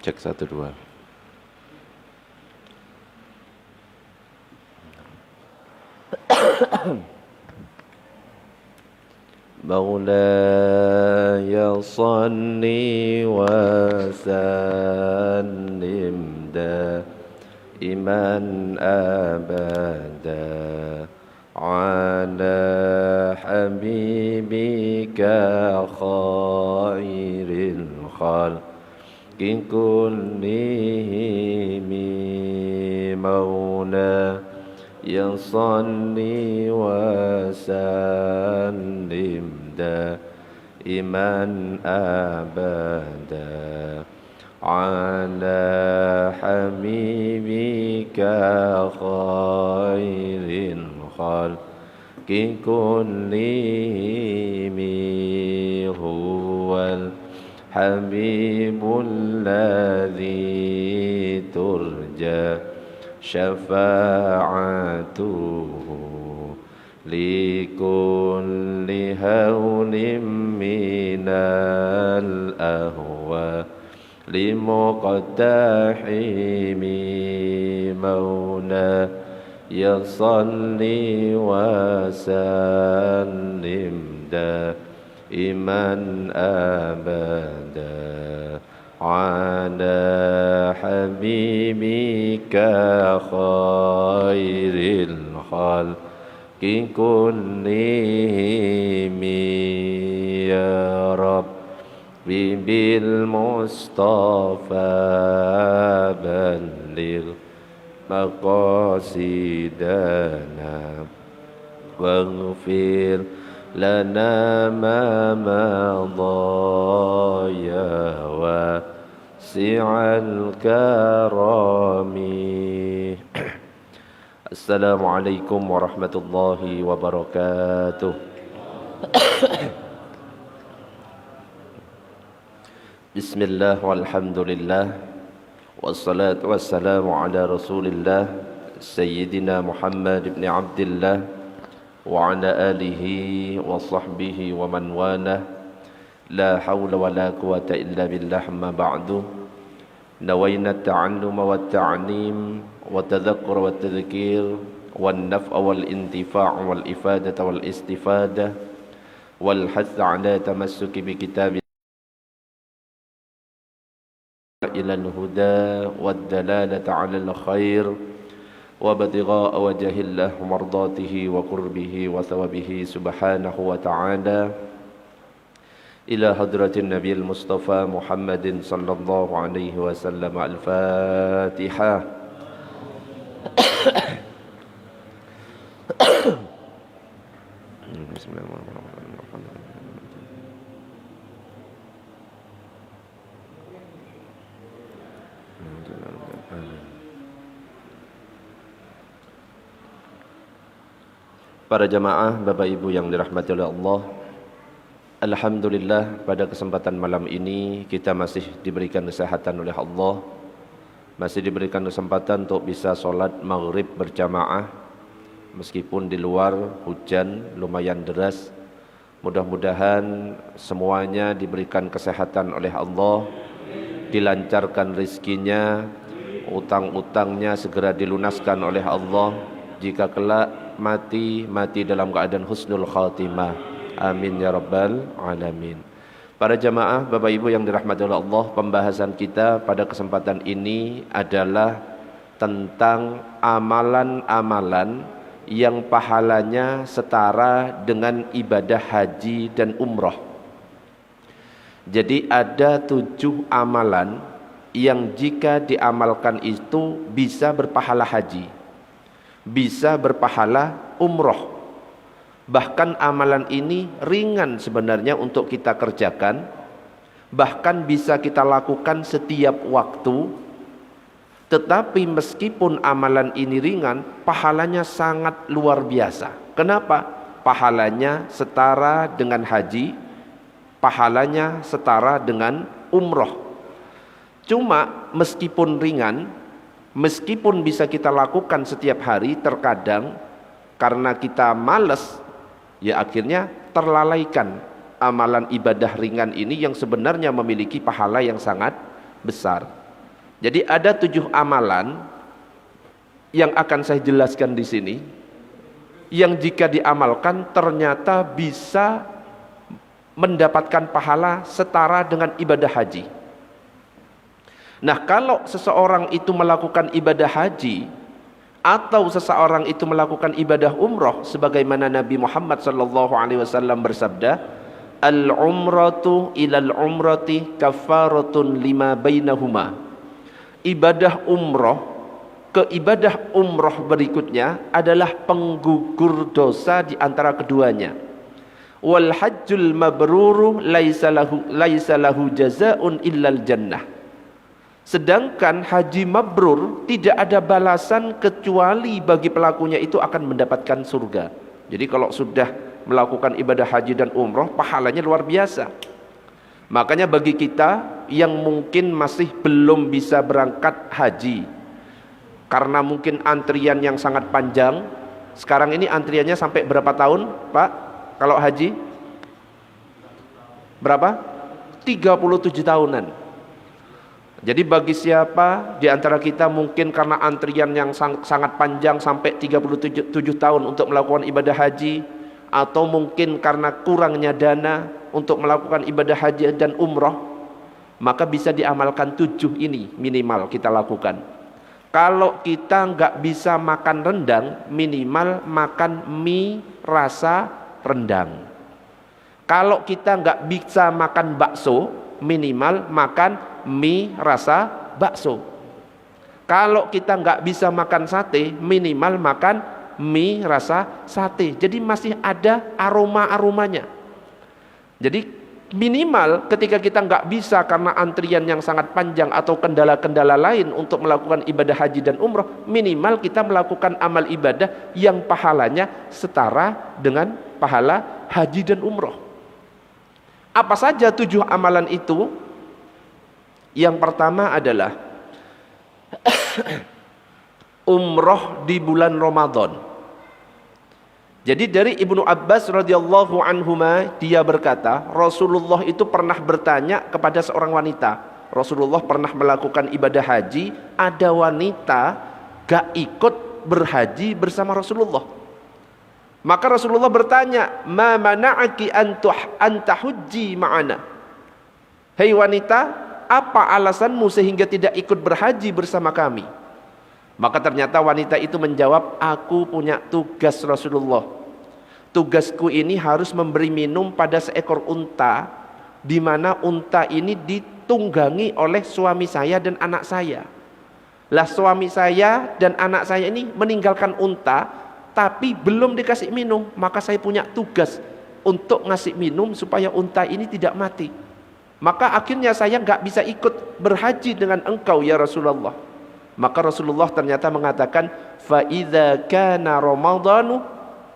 Cek 1 2. مولاي صل وسلم دائما أبدا على حبيبك خير الخلق كلهم مولاي صل وسلم دائما أبدا على حبيبك خير الخلق كلهم هو الحبيب الذي ترجى شفاعته لكل هول من الأهوال لمقتحم مولاي صل وسلم دائما أبدا على حبيبك خير الخلق كلهم يا رب بالمصطفى بلغ مقاصدنا واغفر لنا ما مضى يا واسع الكرم. Assalamualaikum warahmatullahi wabarakatuh. Bismillah walhamdulillah wassalatu wassalamu ala rasulillah Sayyidina Muhammad ibn Abdillah wa ala alihi wa sahbihi wa man walah. La hawla wa la quwata illa billah ma ba'du. Nawayna at-ta'alluma wa at-ta'lim wa tadhakkur wa at-tadhkir wan naf'a wal intifa' wal ifadata wal istifada wal hath 'ala tamassuki bi kitab ila al-huda wad dalalata 'ala al-khair wa ibtigha'a wajhillah mardatihi wa qurbihi wa thawabihi subhanahu wa ta'ala ila hadratin nabiyil mustafa Muhammadin sallallahu alaihi wasallam. Al-Fatihah. Bismillahirrahmanirrahim. Para jamaah, Bapak Ibu yang dirahmati oleh Allah, alhamdulillah pada kesempatan malam ini kita masih diberikan kesehatan oleh Allah, masih diberikan kesempatan untuk bisa sholat maghrib berjamaah meskipun di luar hujan lumayan deras. Mudah-mudahan semuanya diberikan kesehatan oleh Allah, dilancarkan rizkinya, utang-utangnya segera dilunaskan oleh Allah. Jika kelak mati dalam keadaan husnul khatimah. Amin ya rabbal alamin. Para jamaah, Bapak Ibu yang dirahmati oleh Allah, pembahasan kita pada kesempatan ini adalah tentang amalan-amalan yang pahalanya setara dengan ibadah haji dan umroh. Jadi ada 7 amalan yang jika diamalkan itu bisa berpahala haji, bisa berpahala umroh. Bahkan amalan ini ringan sebenarnya untuk kita kerjakan, bahkan bisa kita lakukan setiap waktu. Tetapi meskipun amalan ini ringan, pahalanya sangat luar biasa. Kenapa? Pahalanya setara dengan haji, pahalanya setara dengan umroh. Cuma meskipun ringan, meskipun bisa kita lakukan setiap hari, terkadang karena kita malas, ya akhirnya terlalaikan amalan ibadah ringan ini yang sebenarnya memiliki pahala yang sangat besar. Jadi ada 7 amalan yang akan saya jelaskan di sini, yang jika diamalkan ternyata bisa mendapatkan pahala setara dengan ibadah haji. Nah, kalau seseorang itu melakukan ibadah haji atau seseorang itu melakukan ibadah umroh, sebagaimana Nabi Muhammad SAW bersabda, al-umratu ilal umrati kafaratun lima bainahuma. Ibadah umroh ke ibadah umroh berikutnya adalah penggugur dosa di antara keduanya. Wal hajjul mabruru laisa lahu jazaa'un illal jannah. Sedangkan haji mabrur tidak ada balasan kecuali bagi pelakunya itu akan mendapatkan surga. Jadi kalau sudah melakukan ibadah haji dan umroh, pahalanya luar biasa. Makanya bagi kita yang mungkin masih belum bisa berangkat haji karena mungkin antrian yang sangat panjang. Sekarang ini antriannya sampai berapa tahun, Pak? Kalau haji? Berapa? 37 tahunan. Jadi bagi siapa di antara kita mungkin karena antrian yang sangat panjang sampai 37 tahun untuk melakukan ibadah haji, atau mungkin karena kurangnya dana untuk melakukan ibadah haji dan umroh, maka bisa diamalkan 7 ini minimal kita lakukan. Kalau kita nggak bisa makan rendang, minimal makan mie rasa rendang. Kalau kita nggak bisa makan bakso, minimal makan mie rasa bakso. Kalau kita nggak bisa makan sate, minimal makan mie rasa sate. Jadi masih ada aroma-aromanya. Jadi minimal ketika kita nggak bisa karena antrian yang sangat panjang atau kendala-kendala lain untuk melakukan ibadah haji dan umroh, minimal kita melakukan amal ibadah yang pahalanya setara dengan pahala haji dan umroh. Apa saja 7 amalan itu? Yang pertama adalah umroh di bulan Ramadan. Jadi dari Ibnu Abbas radhiyallahu anhuma, dia berkata, Rasulullah itu pernah bertanya kepada seorang wanita. Rasulullah pernah melakukan ibadah haji, ada wanita gak ikut berhaji bersama Rasulullah. Maka Rasulullah bertanya, ma mana'aki an tahujji ma'ana. Hei wanita, apa alasanmu sehingga tidak ikut berhaji bersama kami? Maka ternyata wanita itu menjawab, aku punya tugas Rasulullah. Tugasku ini harus memberi minum pada seekor unta, di mana unta ini ditunggangi oleh suami saya dan anak saya. Lah suami saya dan anak saya ini meninggalkan unta, tapi belum dikasih minum, maka saya punya tugas untuk ngasih minum supaya unta ini tidak mati. Maka akhirnya saya nggak bisa ikut berhaji dengan engkau ya Rasulullah. Maka Rasulullah ternyata mengatakan, fa idza kana ramadhanu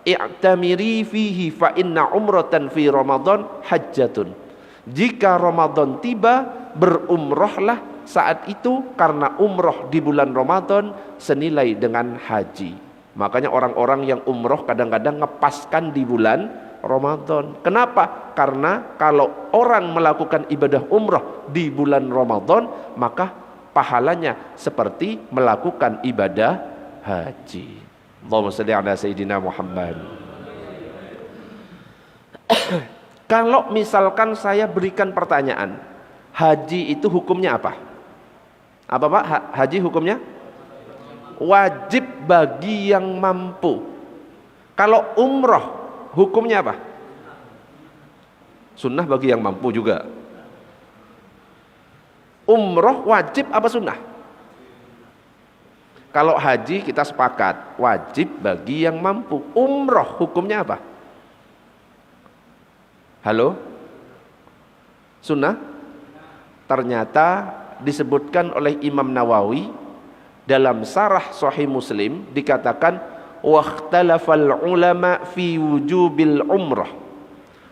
i'tamiri fihi fa inna umratan fi ramadan hajjatun. Jika Ramadan tiba, berumrohlah saat itu, karena umroh di bulan Ramadan senilai dengan haji. Makanya orang-orang yang umroh kadang-kadang ngepaskan di bulan Ramadan. Kenapa? Karena kalau orang melakukan ibadah umroh di bulan Ramadan, maka pahalanya seperti melakukan ibadah haji. Allahumma shalli ala sayyidina Muhammad. Kalau misalkan saya berikan pertanyaan, haji itu hukumnya apa? Apa Pak? Haji hukumnya? Wajib bagi yang mampu. Kalau umroh hukumnya apa? Sunnah bagi yang mampu juga. Umroh wajib apa sunnah? Kalau haji kita sepakat wajib bagi yang mampu. Umroh hukumnya apa? Halo? Sunnah? Ternyata disebutkan oleh Imam Nawawi dalam Syarah Sahih Muslim, dikatakan waqtalafal ulama fi wujubil umrah.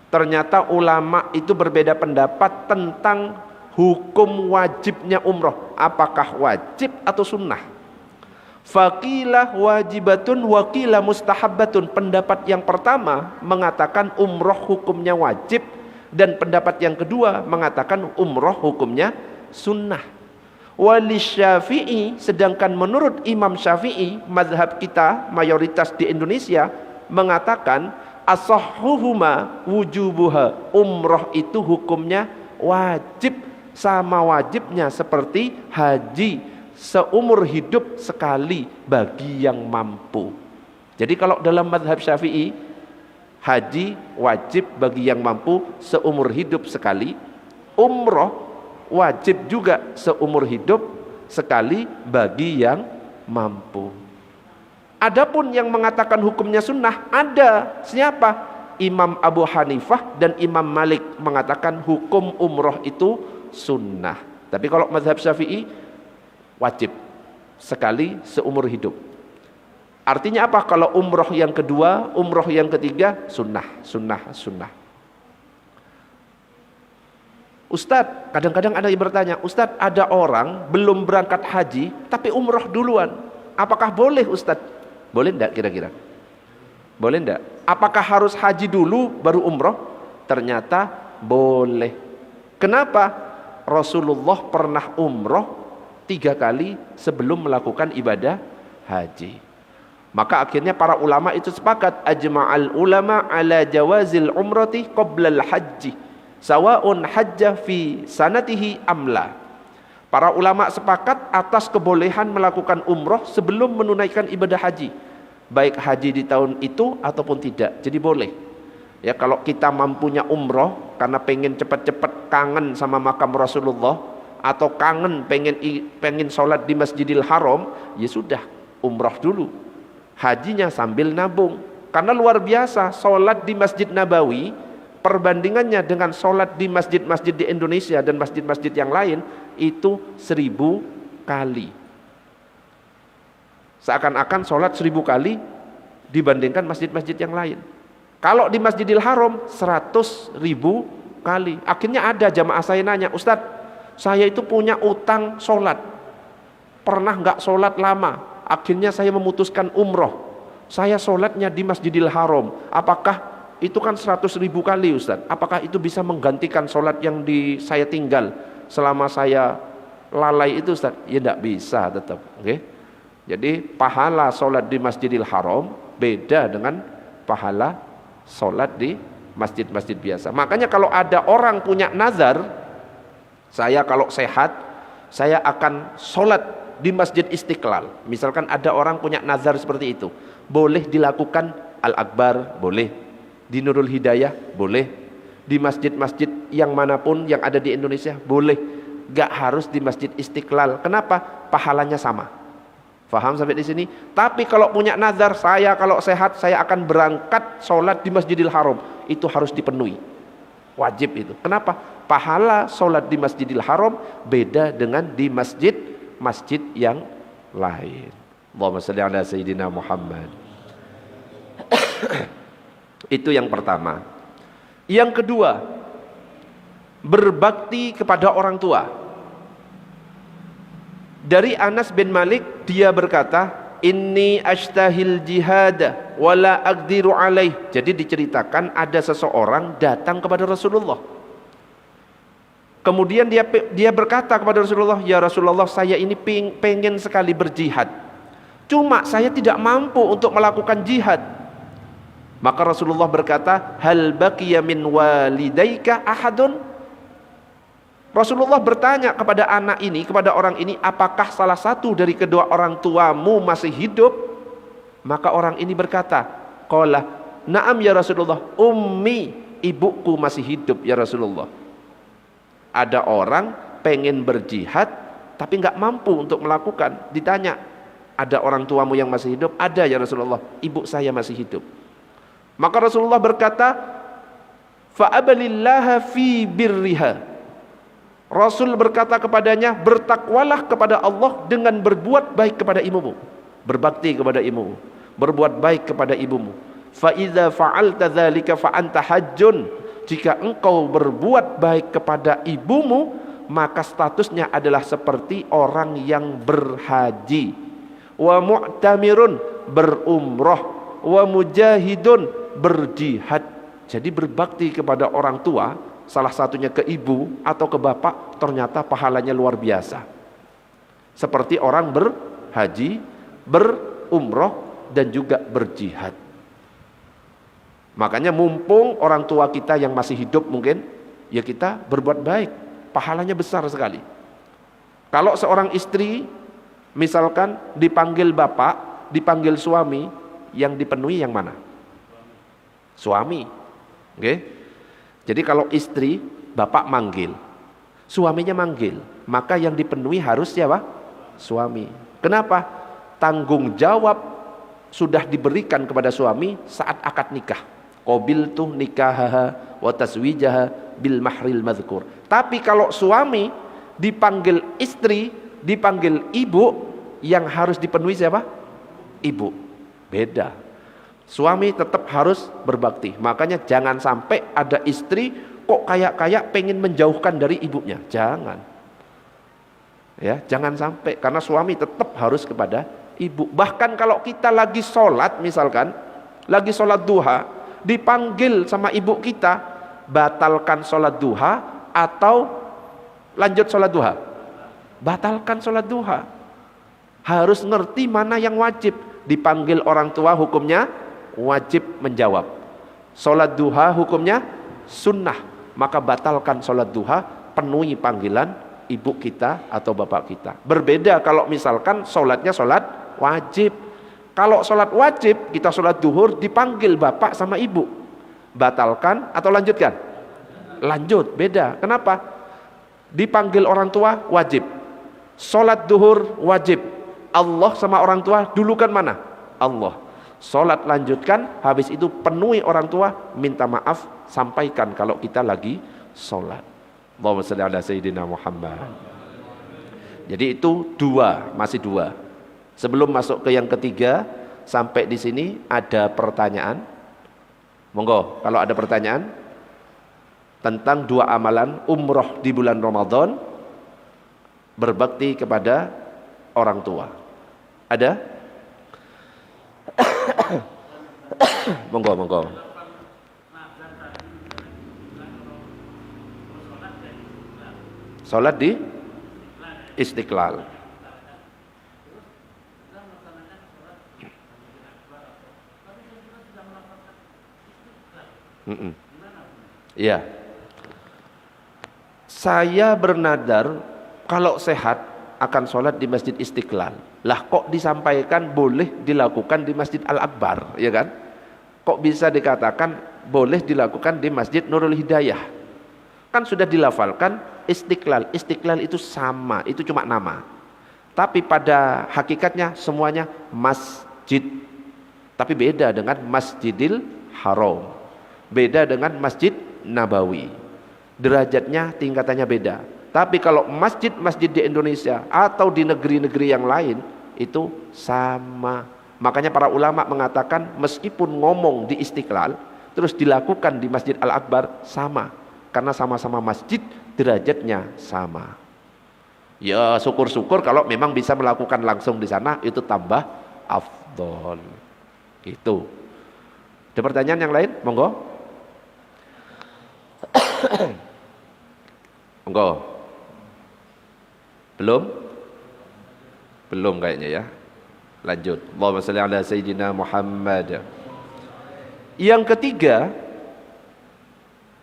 Ternyata ulama itu berbeda pendapat tentang hukum wajibnya umrah, apakah wajib atau sunnah. Faqilah wajibatun waqila mustahabbatun. Pendapat yang pertama mengatakan umrah hukumnya wajib, dan pendapat yang kedua mengatakan umrah hukumnya sunnah. Syafi'i, sedangkan menurut Imam Syafi'i, mazhab kita mayoritas di Indonesia mengatakan asahhuhuma wujubuha, umroh itu hukumnya wajib, sama wajibnya seperti haji, seumur hidup sekali bagi yang mampu. Jadi kalau dalam mazhab Syafi'i, haji wajib bagi yang mampu seumur hidup sekali, umroh wajib juga seumur hidup sekali bagi yang mampu. Adapun yang mengatakan hukumnya sunnah ada. Siapa? Imam Abu Hanifah dan Imam Malik mengatakan hukum umroh itu sunnah. Tapi kalau mazhab Syafi'i wajib sekali seumur hidup. Artinya apa? Kalau umroh yang kedua, umroh yang ketiga sunnah. Ustadz, kadang-kadang ada yang bertanya, Ustadz, ada orang belum berangkat haji tapi umroh duluan, apakah boleh Ustadz? Boleh enggak kira-kira? Boleh enggak? Apakah harus haji dulu baru umroh? Ternyata boleh. Kenapa? Rasulullah pernah umroh 3 kali sebelum melakukan ibadah haji. Maka akhirnya para ulama itu sepakat, ajma'al ulama ala jawazil umrati qoblal haji sawa'un hajjah fi sanatihi amla. Para ulama sepakat atas kebolehan melakukan umroh sebelum menunaikan ibadah haji, baik haji di tahun itu ataupun tidak. Jadi boleh. Ya, kalau kita mampunya umroh karena pengen cepat-cepat kangen sama makam Rasulullah, atau kangen pengen sholat di Masjidil Haram, ya sudah, umroh dulu, hajinya sambil nabung. Karena luar biasa sholat di Masjid Nabawi, perbandingannya dengan sholat di masjid-masjid di Indonesia dan masjid-masjid yang lain itu 1000 kali. Seakan-akan sholat 1000 kali dibandingkan masjid-masjid yang lain. Kalau di Masjidil Haram 100.000 kali. Akhirnya ada jamaah saya nanya, Ustadz, saya itu punya utang sholat, pernah nggak sholat lama, akhirnya saya memutuskan umroh, saya sholatnya di Masjidil Haram, apakah itu kan 100.000 kali Ustaz, apakah itu bisa menggantikan sholat yang saya tinggal selama saya lalai itu Ustaz? Ya tidak bisa tetap. Okay? Jadi pahala sholat di Masjidil Haram beda dengan pahala sholat di masjid-masjid biasa. Makanya kalau ada orang punya nazar, saya kalau sehat saya akan sholat di Masjid Istiqlal, misalkan ada orang punya nazar seperti itu, boleh dilakukan Al-Akbar, boleh di Nurul Hidayah, boleh di masjid-masjid yang manapun yang ada di Indonesia, boleh, gak harus di Masjid Istiqlal. Kenapa? Pahalanya sama. Faham sampai di sini? Tapi kalau punya nazar, saya kalau sehat saya akan berangkat sholat di Masjidil Haram, itu harus dipenuhi, wajib itu. Kenapa? Pahala sholat di Masjidil Haram beda dengan di masjid yang lain. Allahumma shalli ala sayyidina Muhammad. Itu yang pertama. Yang kedua, berbakti kepada orang tua. Dari Anas bin Malik, dia berkata, inni ashtahil jihad wala aqdiru alaih. Jadi diceritakan ada seseorang datang kepada Rasulullah, kemudian dia berkata kepada Rasulullah, ya Rasulullah, saya ini pengen sekali berjihad, cuma saya tidak mampu untuk melakukan jihad. Maka Rasulullah berkata, hal baqiya min walidaika ahadun? Rasulullah bertanya kepada anak ini, kepada orang ini, apakah salah satu dari kedua orang tuamu masih hidup? Maka orang ini berkata, qala na'am ya Rasulullah, ummi, ibuku masih hidup ya Rasulullah. Ada orang pengen berjihad tapi nggak mampu untuk melakukan. Ditanya, ada orang tuamu yang masih hidup? Ada ya Rasulullah, ibu saya masih hidup. Maka Rasulullah berkata, fa'abalillaha fi birriha. Rasul berkata kepadanya, bertakwalah kepada Allah dengan berbuat baik kepada ibumu, berbakti kepada ibumu, berbuat baik kepada ibumu. Fa idza fa'alta dzalika fa anta hajjun. Jika engkau berbuat baik kepada ibumu, maka statusnya adalah seperti orang yang berhaji. Wa mu'tamirun, berumrah. Wa mujahidun, berjihad. Jadi berbakti kepada orang tua, salah satunya ke ibu atau ke bapak, ternyata pahalanya luar biasa. seperti orang berhaji, berumroh, dan juga berjihad. Makanya mumpung orang tua kita yang masih hidup mungkin, ya kita berbuat baik, pahalanya besar sekali. Kalau seorang istri misalkan dipanggil bapak, dipanggil suami, yang dipenuhi yang mana? Suami. Oke? Jadi kalau istri, bapak manggil, suaminya manggil, maka yang dipenuhi harus siapa? Suami. Kenapa? Tanggung jawab sudah diberikan kepada suami saat akad nikah. Qabiltu nikahaha wa taswijaha bil mahril madhkur. Tapi kalau suami dipanggil istri, dipanggil ibu, yang harus dipenuhi siapa? Ibu. Beda. Suami tetap harus berbakti. Makanya jangan sampai ada istri kok kayak pengen menjauhkan dari ibunya. Jangan. Ya, jangan sampai, karena suami tetap harus kepada ibu. Bahkan kalau kita lagi sholat, misalkan lagi sholat duha, dipanggil sama ibu kita, batalkan sholat duha atau lanjut sholat duha? Batalkan sholat duha. Harus ngerti mana yang wajib. Dipanggil orang tua hukumnya wajib menjawab. Sholat duha hukumnya sunnah, maka batalkan sholat duha, penuhi panggilan ibu kita atau bapak kita. Berbeda kalau misalkan sholatnya sholat wajib. Kalau sholat wajib, kita sholat duhur, dipanggil bapak sama ibu, batalkan atau lanjutkan? Lanjut. Beda. Kenapa? Dipanggil orang tua wajib, sholat duhur wajib, Allah sama orang tua dulukan mana? Allah. Sholat lanjutkan, habis itu penuhi orang tua, minta maaf, sampaikan kalau kita lagi sholat. Allahumma shalli ala sayyidina Muhammad. Jadi itu dua, masih dua. Sebelum masuk ke yang ketiga, sampai di sini ada pertanyaan? Monggo, kalau ada pertanyaan tentang dua amalan umroh di bulan Ramadan, berbakti kepada orang tua. Ada? Monggo, monggo. Salat di Istiqlal. Iya. Saya bernadar kalau sehat akan sholat di Masjid Istiqlal. Lah kok disampaikan boleh dilakukan di Masjid Al-Akbar, ya kan? Kok bisa dikatakan boleh dilakukan di Masjid Nurul Hidayah? Kan sudah dilafalkan Istiqlal. Istiqlal itu sama, itu cuma nama. Tapi pada hakikatnya semuanya masjid. Tapi beda dengan Masjidil Haram. Beda dengan Masjid Nabawi. Derajatnya, tingkatannya beda. Tapi kalau masjid-masjid di Indonesia atau di negeri-negeri yang lain itu sama. Makanya para ulama mengatakan meskipun ngomong di Istiqlal terus dilakukan di Masjid Al-Akbar sama, karena sama-sama masjid, derajatnya sama. Ya syukur-syukur kalau memang bisa melakukan langsung di sana, itu tambah afdol. Itu. Ada pertanyaan yang lain? Monggo. Monggo. Belum? Belum kayaknya ya. Lanjut. Allahumma shalli ala sayyidina Muhammad. Yang ketiga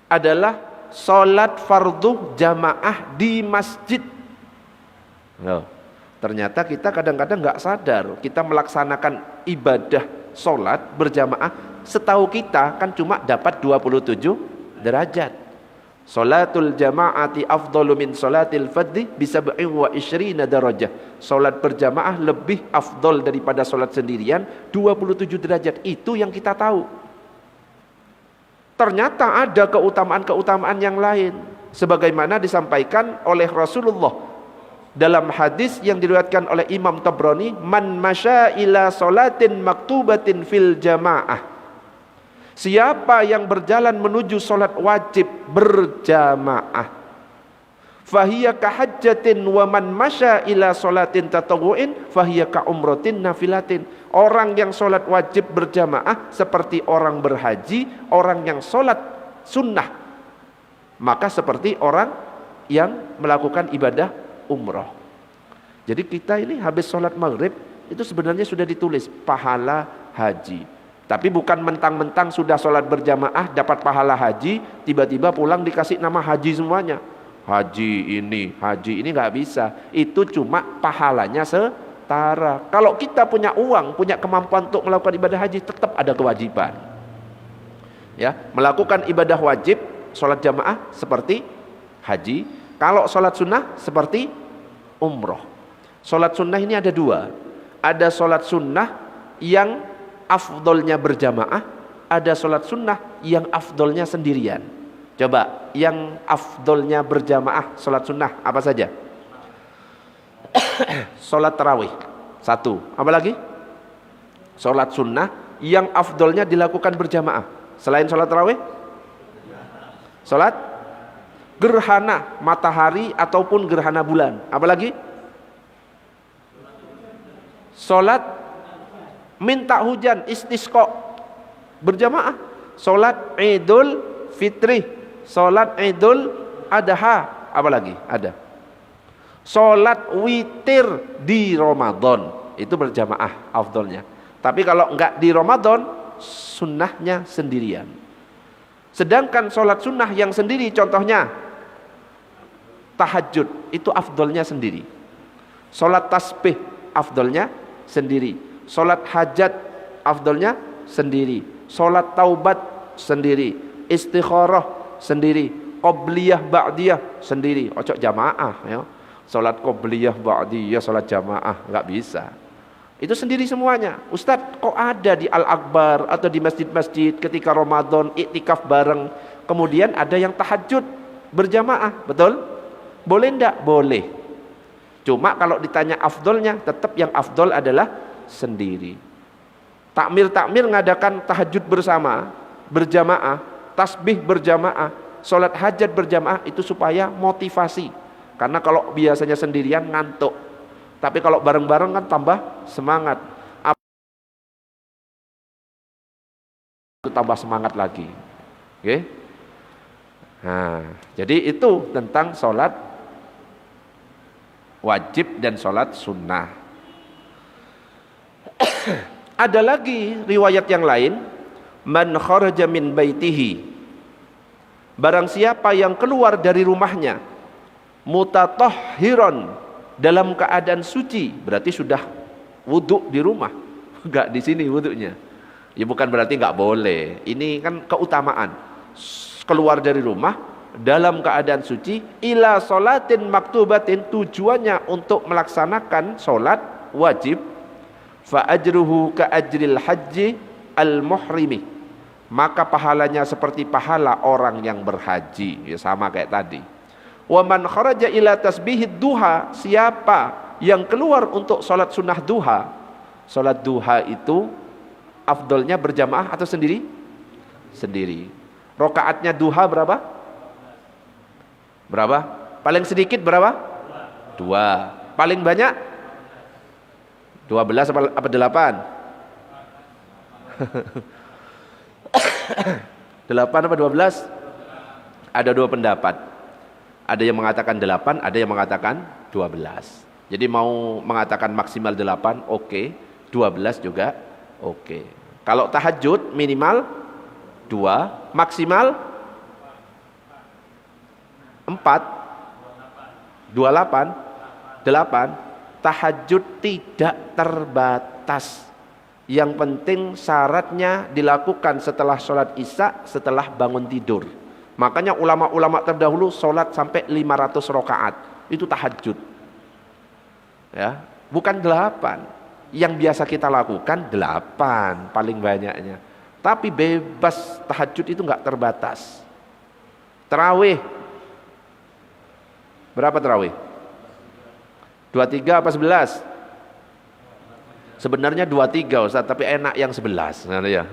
adalah salat fardu jamaah di masjid. Nah, ternyata kita kadang-kadang nggak sadar kita melaksanakan ibadah salat berjamaah, setahu kita kan cuma dapat 27 derajat. Salatul jama'ati afdalu min salatil fadhi bisab'in wa ishrina darajah. Salat berjamaah lebih afdal daripada salat sendirian 27 derajat. Itu yang kita tahu. Ternyata ada keutamaan-keutamaan yang lain, sebagaimana disampaikan oleh Rasulullah dalam hadis yang diriwayatkan oleh Imam Tabrani, man masya ila salatin maktubatin fil jamaah. Siapa yang berjalan menuju salat wajib berjamaah, fahiya kahajjatin, wa man masya ila salatin tatawu'in fahiya ka umratin nafilatin. Orang yang salat wajib berjamaah seperti orang berhaji, orang yang salat sunnah maka seperti orang yang melakukan ibadah umroh. Jadi kita ini habis sholat maghrib itu sebenarnya sudah ditulis pahala haji. Tapi bukan mentang-mentang sudah sholat berjamaah dapat pahala haji, tiba-tiba pulang dikasih nama haji semuanya. Haji ini nggak bisa. Itu cuma pahalanya setara. Kalau kita punya uang, punya kemampuan untuk melakukan ibadah haji, tetap ada kewajiban. Ya, melakukan ibadah wajib, sholat jamaah seperti haji. Kalau sholat sunnah seperti umroh. Sholat sunnah ini ada dua. Ada sholat sunnah yang afdolnya berjamaah, ada sholat sunnah yang afdolnya sendirian. Coba, yang afdolnya berjamaah sholat sunnah apa saja? Sholat tarawih, satu. Apa lagi? Sholat sunnah yang afdolnya dilakukan berjamaah. Selain sholat tarawih? Sholat gerhana matahari ataupun gerhana bulan. Apa lagi? Sholat minta hujan, istisqa berjamaah. Sholat idul fitri, sholat idul adha, apa lagi? Ada sholat witir di Ramadan, itu berjamaah afdolnya. Tapi kalau enggak di Ramadan, sunnahnya sendirian. Sedangkan sholat sunnah yang sendiri, contohnya tahajud, itu afdolnya sendiri. Sholat tasbih afdolnya sendiri. Sholat hajat afdolnya sendiri. Sholat taubat sendiri. Istikharah sendiri. Qobliyah ba'diyah sendiri. Ojo jamaah ya. Sholat qobliyah ba'diyah, sholat jamaah nggak bisa. Itu sendiri semuanya. Ustadz, kok ada di Al-Akbar atau di masjid-masjid ketika Ramadan iktikaf bareng, kemudian ada yang tahajud berjamaah, betul? Boleh enggak? Boleh. Cuma kalau ditanya afdolnya, tetap yang afdol adalah sendiri. Takmir ngadakan tahajud bersama, berjamaah, tasbih berjamaah, sholat hajat berjamaah, itu supaya motivasi. Karena kalau biasanya sendirian ngantuk, tapi kalau bareng-bareng kan tambah semangat. Itu tambah semangat lagi. Oke? Nah, jadi itu tentang sholat wajib dan sholat sunnah. Ada lagi riwayat yang lain, man kharaja min baitihi, barang siapa yang keluar dari rumahnya mutatahhiran, dalam keadaan suci, berarti sudah wudhu di rumah, enggak di sini wudhunya. Ya bukan berarti enggak boleh, ini kan keutamaan. Keluar dari rumah dalam keadaan suci, ila sholatin maktubatin, tujuannya untuk melaksanakan sholat wajib, fa ajruhu ka ajril haji al muhrimi, maka pahalanya seperti pahala orang yang berhaji. Ya sama kayak tadi. Wa man kharaja ila tasbihid duha, siapa yang keluar untuk sholat sunnah duha. Sholat duha itu afdolnya berjamaah atau sendiri? Sendiri. Rokaatnya duha berapa? Berapa? Paling sedikit berapa? 2. Paling banyak 12 apa 8? 8 apa 12? Ada dua pendapat. Ada yang mengatakan 8, ada yang mengatakan 12. Jadi mau mengatakan maksimal 8, oke. 12 juga oke. Kalau tahajud minimal 2, maksimal 4, 28, 8. Tahajud tidak terbatas. Yang penting syaratnya dilakukan setelah sholat isya, setelah bangun tidur. Makanya ulama-ulama terdahulu sholat sampai 500 rakaat. Itu tahajud. Ya, bukan 8. Yang biasa kita lakukan 8 paling banyaknya. Tapi bebas, tahajud itu enggak terbatas. Tarawih. Berapa tarawih? 23 apa 11? Sebenarnya 23 Ustaz, tapi enak yang 11. Nah, ya.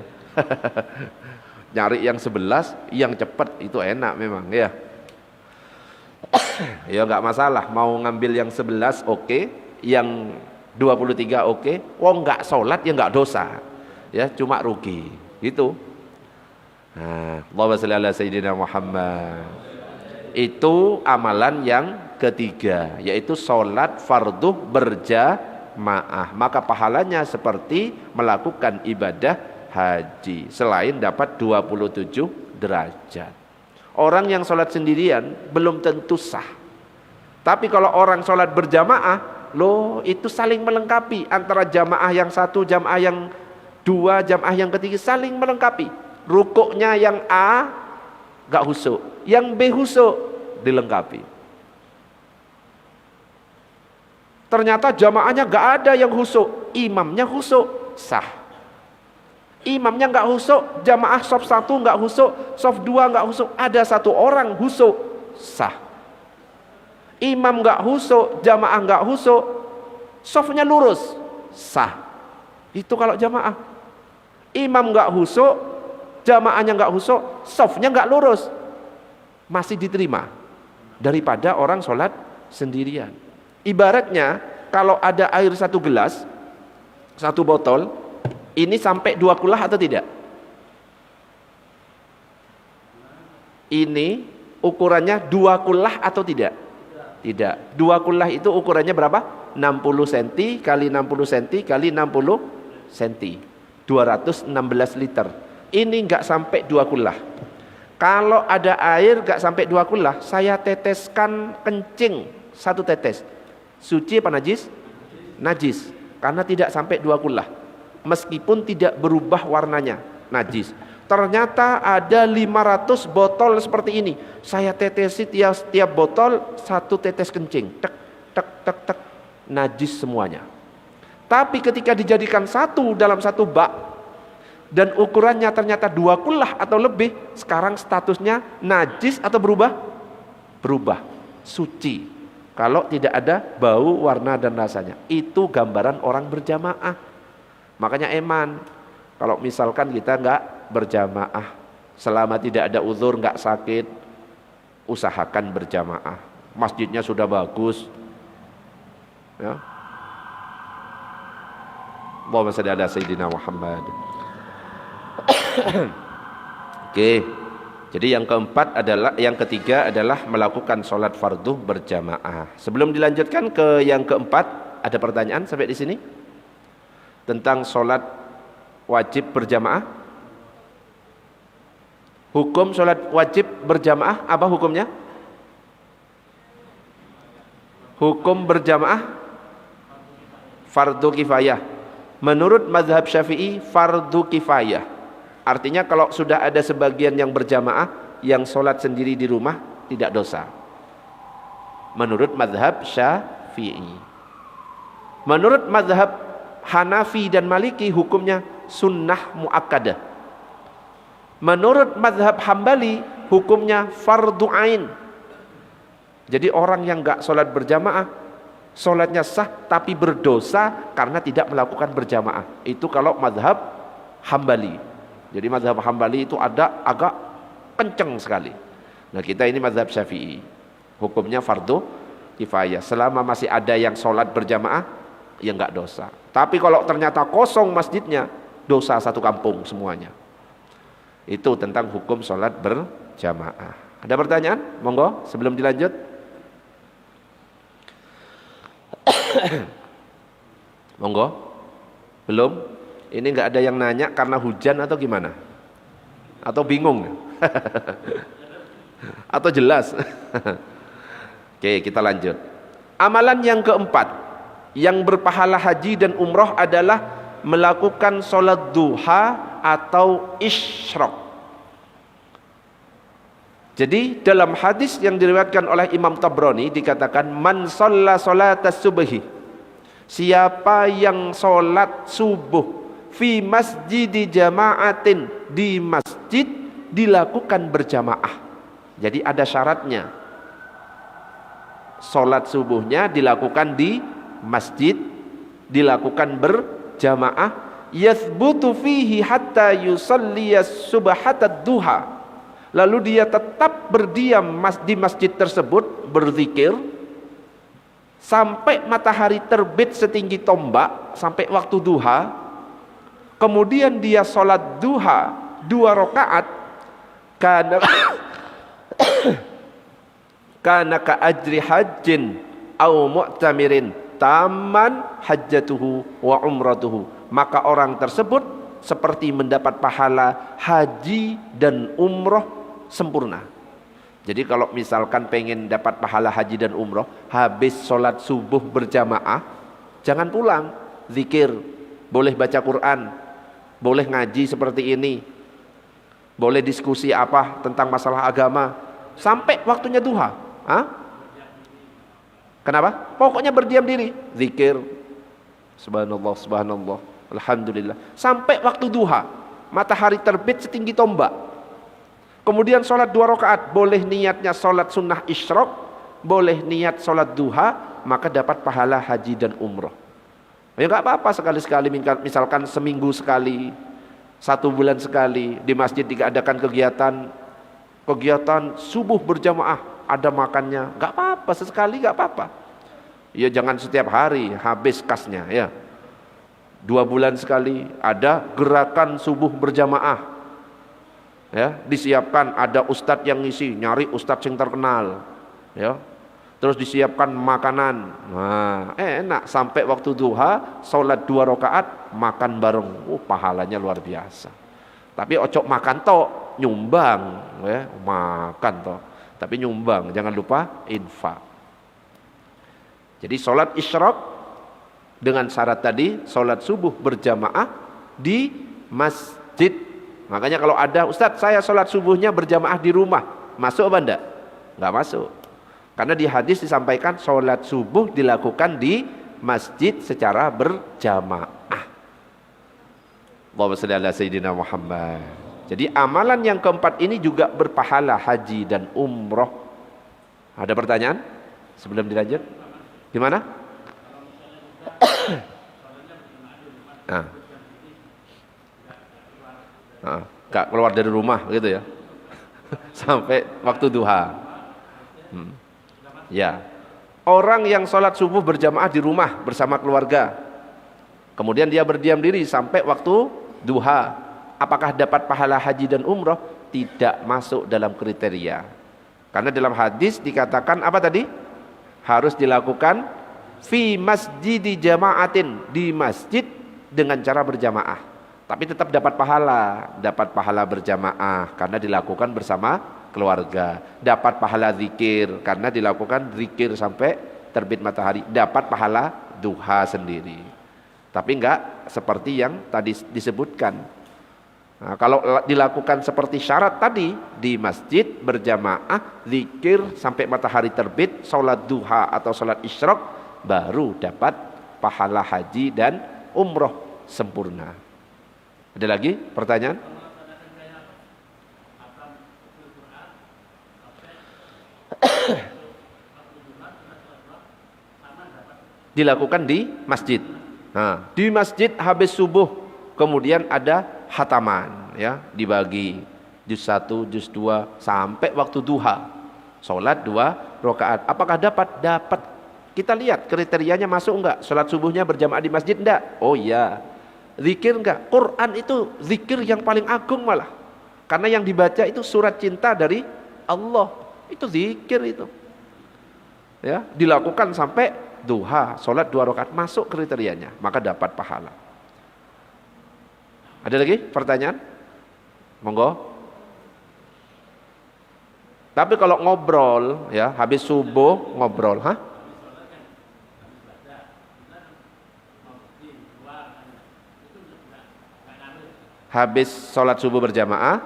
Nyari yang 11 yang cepat itu enak memang ya. Ya enggak masalah, mau ngambil yang 11 oke, yang 23 oke. Wong enggak sholat ya enggak dosa. Ya, cuma rugi. Gitu. Nah, Allahumma shalli ala sayyidina Muhammad. Itu amalan yang ketiga, yaitu sholat fardu berjamaah. Maka pahalanya seperti melakukan ibadah haji, selain dapat 27 derajat. Orang yang sholat sendirian belum tentu sah. Tapi kalau orang sholat berjamaah, loh itu saling melengkapi. Antara jamaah yang satu, jamaah yang dua, jamaah yang ketiga, saling melengkapi. Rukuknya yang A gak husuk, yang B husuk, dilengkapi. Ternyata jamaahnya gak ada yang husuk, imamnya husuk, sah. Imamnya gak husuk, jamaah saf 1 gak husuk, saf 2 gak husuk, ada satu orang husuk, sah. Imam gak husuk, jamaah gak husuk, safnya lurus, sah. Itu kalau jamaah. Imam gak husuk, jamaahnya gak husuk, safnya gak lurus, masih diterima daripada orang sholat sendirian. Ibaratnya kalau ada air 1 gelas, 1 botol, ini sampai 2 kulah atau tidak? Ini ukurannya 2 kulah atau tidak? Tidak. 2 kulah itu ukurannya berapa? 60 cm kali 60 cm kali 60 cm. 216 liter. Ini enggak sampai 2 kulah. Kalau ada air enggak sampai 2 kulah, saya teteskan kencing 1 tetes. Suci apa najis? Najis. Karena tidak sampai 2 kulah. Meskipun tidak berubah warnanya, najis. Ternyata ada 500 botol seperti ini. Saya tetesi tiap botol 1 tetes kencing. Tek, tek, tek, tek. Najis semuanya. Tapi ketika dijadikan satu dalam 1 bak, dan ukurannya ternyata 2 kulah atau lebih, sekarang statusnya najis atau berubah? Berubah. Suci. Kalau tidak ada bau, warna, dan rasanya. Itu gambaran orang berjamaah. Makanya eman. Kalau misalkan kita enggak berjamaah, selama tidak ada uzur, enggak sakit, usahakan berjamaah. Masjidnya sudah bagus, ya. Allahumma shalli ala sayyidina Muhammad. Oke. Jadi yang ketiga adalah melakukan sholat fardu berjamaah. Sebelum dilanjutkan ke yang keempat, ada pertanyaan sampai di sini tentang sholat wajib berjamaah. Hukum sholat wajib berjamaah apa hukumnya? Hukum berjamaah fardu kifayah. Menurut mazhab Syafi'i fardu kifayah. Artinya kalau sudah ada sebagian yang berjamaah, yang sholat sendiri di rumah tidak dosa. Menurut mazhab Syafi'i. Menurut mazhab Hanafi dan Maliki hukumnya sunnah muakkadah. Menurut mazhab Hambali hukumnya fardu ain. Jadi orang yang enggak sholat berjamaah, sholatnya sah tapi berdosa karena tidak melakukan berjamaah. Itu kalau mazhab Hambali. Jadi mazhab Hambali itu ada agak kenceng sekali. Nah kita ini mazhab Syafi'i. Hukumnya fardu kifayah. Selama masih ada yang sholat berjamaah, ya enggak dosa. Tapi kalau ternyata kosong masjidnya, dosa satu kampung semuanya. Itu tentang hukum sholat berjamaah. Ada pertanyaan? Monggo sebelum dilanjut. Monggo. Belum? Ini enggak ada yang nanya karena hujan atau gimana? Atau bingung? Atau jelas? Oke, kita lanjut. Amalan yang keempat yang berpahala haji dan umroh adalah melakukan sholat duha atau isyraq. Jadi dalam hadis yang diriwayatkan oleh Imam Tabrani dikatakan man shalla sholatas subhi, siapa yang sholat subuh fi masjidi jama'atin, di masjid dilakukan berjamaah. Jadi ada syaratnya. Sholat subuhnya dilakukan di masjid, dilakukan berjamaah, yathbutu fihi hatta yusalliyas subhatad duha. Lalu dia tetap berdiam di masjid tersebut berzikir sampai matahari terbit setinggi tombak, sampai waktu duha. Kemudian dia sholat duha 2 rakaat, kana ka ajri hajjin au mu'tamirin taman hajjatuhu wa umratuhu, maka orang tersebut seperti mendapat pahala haji dan umroh sempurna. Jadi kalau misalkan pengen dapat pahala haji dan umroh, habis sholat subuh berjamaah, jangan pulang, zikir, boleh baca Quran, boleh ngaji seperti ini, boleh diskusi apa tentang masalah agama, sampai waktunya duha. Kenapa? Pokoknya berdiam diri, zikir, subhanallah, subhanallah, alhamdulillah, sampai waktu duha, matahari terbit setinggi tombak. Kemudian sholat 2 rakaat, boleh niatnya sholat sunnah isyraq, boleh niat sholat duha, maka dapat pahala haji dan umroh. Ya nggak apa-apa, sekali-sekali, misalkan seminggu sekali, 1 bulan sekali, di masjid diadakan kegiatan subuh berjamaah, ada makannya, nggak apa-apa, sesekali nggak apa-apa. Ya jangan setiap hari, habis kasnya ya. 2 bulan sekali ada gerakan subuh berjamaah. Ya, disiapkan ada ustadz yang ngisi, nyari ustadz yang terkenal, ya. Terus disiapkan makanan, nah, enak, sampai waktu duha, sholat 2 rakaat, makan bareng, pahalanya luar biasa. Tapi ocok makan tok, nyumbang, ya, makan tok, tapi nyumbang, jangan lupa infak. Jadi sholat isyraq dengan syarat tadi, sholat subuh berjamaah di masjid. Makanya kalau ada, Ustadz saya sholat subuhnya berjamaah di rumah, masuk apa enggak? Enggak masuk. Karena di hadis disampaikan sholat subuh dilakukan di masjid secara berjamaah. Allahumma shalli ala sayyidina Muhammad. Jadi amalan yang keempat ini juga berpahala haji dan umroh. Ada pertanyaan sebelum dilanjut? Gimana? Gak keluar dari rumah gitu ya sampai waktu duha. Ya, orang yang sholat subuh berjamaah di rumah bersama keluarga, kemudian dia berdiam diri sampai waktu duha, apakah dapat pahala haji dan umroh? Tidak masuk dalam kriteria, karena dalam hadis dikatakan apa tadi? Harus dilakukan fi masjidi jama'atin, di masjid dengan cara berjamaah. Tapi tetap dapat pahala berjamaah karena dilakukan bersama keluarga. Dapat pahala zikir karena dilakukan zikir sampai terbit matahari. Dapat pahala duha sendiri. Tapi enggak seperti yang tadi disebutkan. Nah, kalau dilakukan seperti syarat tadi, di masjid berjamaah, zikir sampai matahari terbit, sholat duha atau sholat isyraq, baru dapat pahala haji dan umroh sempurna. Ada lagi pertanyaan? Dilakukan di masjid. Nah, di masjid habis subuh, kemudian ada khataman, ya, dibagi juz 1, juz 2 sampai waktu duha. Salat 2 rakaat. Apakah dapat? Dapat. Kita lihat kriterianya masuk enggak? Salat subuhnya berjamaah di masjid enggak? Oh iya. Zikir enggak? Quran itu zikir yang paling agung malah. Karena yang dibaca itu surat cinta dari Allah. Itu zikir itu. Ya, dilakukan sampai duha, salat 2 rakaat, masuk kriterianya, maka dapat pahala. Ada lagi pertanyaan? Monggo. Tapi kalau ngobrol ya, habis subuh ngobrol, habis sholat subuh berjamaah,